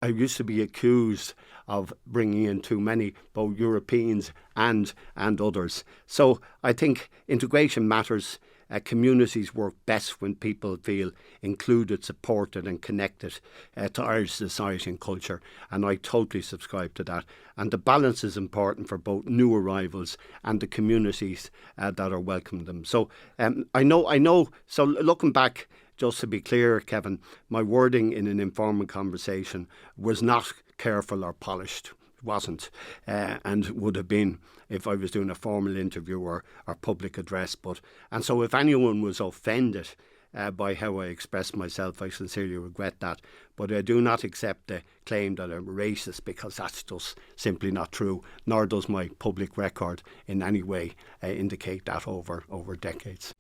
I used to be accused of bringing in too many, both Europeans and others. So I think integration matters. Communities work best when people feel included, supported and connected to Irish society and culture, and I totally subscribe to that. And the balance is important for both new arrivals and the communities that are welcoming them. So I know. So looking back, just to be clear, Kevin, my wording in an informal conversation was not careful or polished. Wasn't, and would have been if I was doing a formal interview or public address. And so if anyone was offended by how I expressed myself, I sincerely regret that. But I do not accept the claim that I'm racist, because that's just simply not true, nor does my public record in any way indicate that over decades.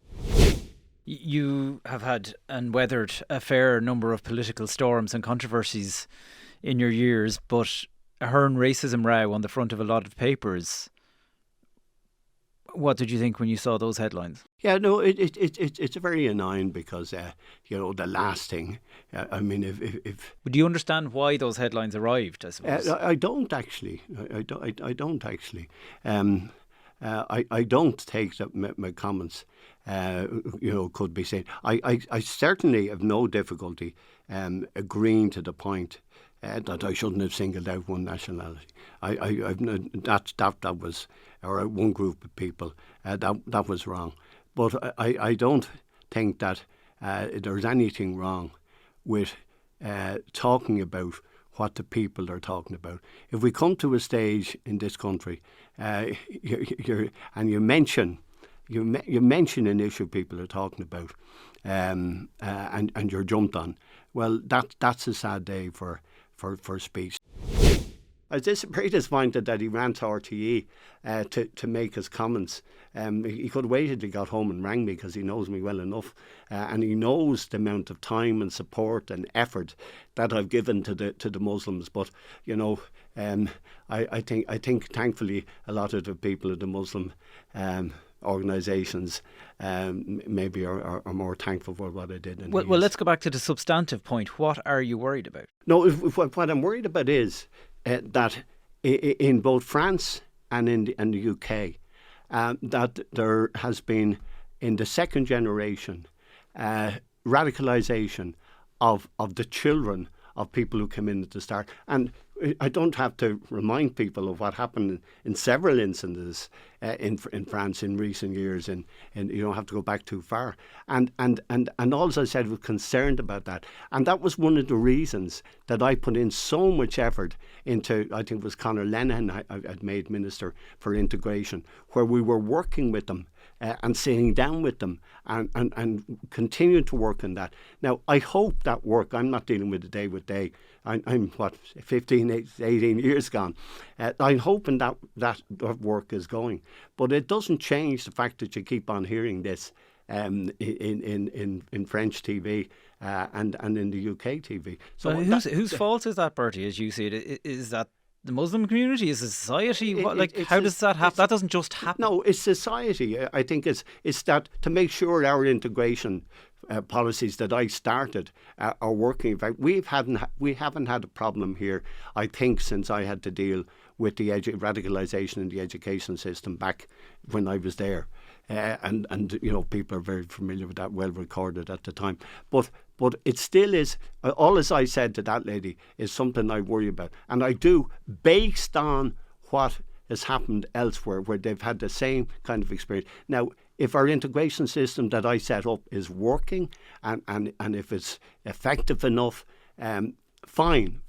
You have had and weathered a fair number of political storms and controversies in your years, but Ahern racism row on the front of a lot of papers. What did you think when you saw those headlines? Yeah, no, it's very annoying because the last thing. I mean, if do you understand why those headlines arrived? I suppose I don't actually. I don't actually. I don't take that my comments. Could be said. I certainly have no difficulty agreeing to the point that I shouldn't have singled out one nationality. That was, or one group of people. That was wrong. But I don't think that there's anything wrong with talking about what the people are talking about. If we come to a stage in this country, you mention an issue people are talking about, and you're jumped on, well, that's a sad day for speech. I was very disappointed that he ran to RTE to make his comments. He could have waited till he got home and rang me, because he knows me well enough, and he knows the amount of time and support and effort that I've given to the Muslims. But I think thankfully a lot of the people of the Muslim organisations maybe are more thankful for what I did. Well, let's go back to the substantive point. What are you worried about? No, what I'm worried about is that in both France and in the UK, that there has been, in the second generation, radicalisation of the children of people who came in at the start. And I don't have to remind people of what happened in several instances in France in recent years, and you don't have to go back too far. And all I said was concerned about that. And that was one of the reasons that I put in so much effort into, I think it was Conor Lennon I'd made Minister for Integration, where we were working with them and sitting down with them and continuing to work on that. Now, I hope that work, I'm not dealing with it day with day, I'm 15, 18 years gone. I'm hoping that work is going. But it doesn't change the fact that you keep on hearing this in French TV and in the UK TV. So whose fault is that, Bertie, as you see it? Is that the Muslim community? Is it society? How does that happen? That doesn't just happen. No, it's society. I think it's that to make sure our integration policies that I started are working. In fact, we haven't had a problem here, I think, since I had to deal with the radicalisation in the education system back when I was there. And people are very familiar with that, well recorded at the time. But it still is, all as I said to that lady, is something I worry about. And I do, based on what has happened elsewhere, where they've had the same kind of experience. Now, if our integration system that I set up is working and if it's effective enough, fine.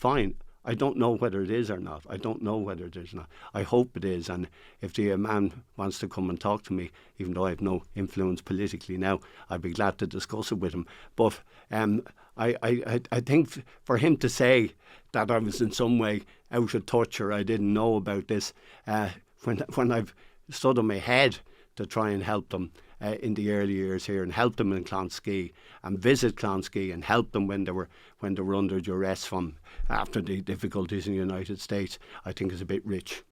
I don't know whether it is or not. I hope it is. And if the man wants to come and talk to me, even though I have no influence politically now, I'd be glad to discuss it with him. But I think for him to say that I was in some way out of touch or I didn't know about this, when I've stood on my head to try and help them in the early years here, and help them in Clonskee and visit Clonskee and help them when they were under duress from after the difficulties in the United States, I think is a bit rich.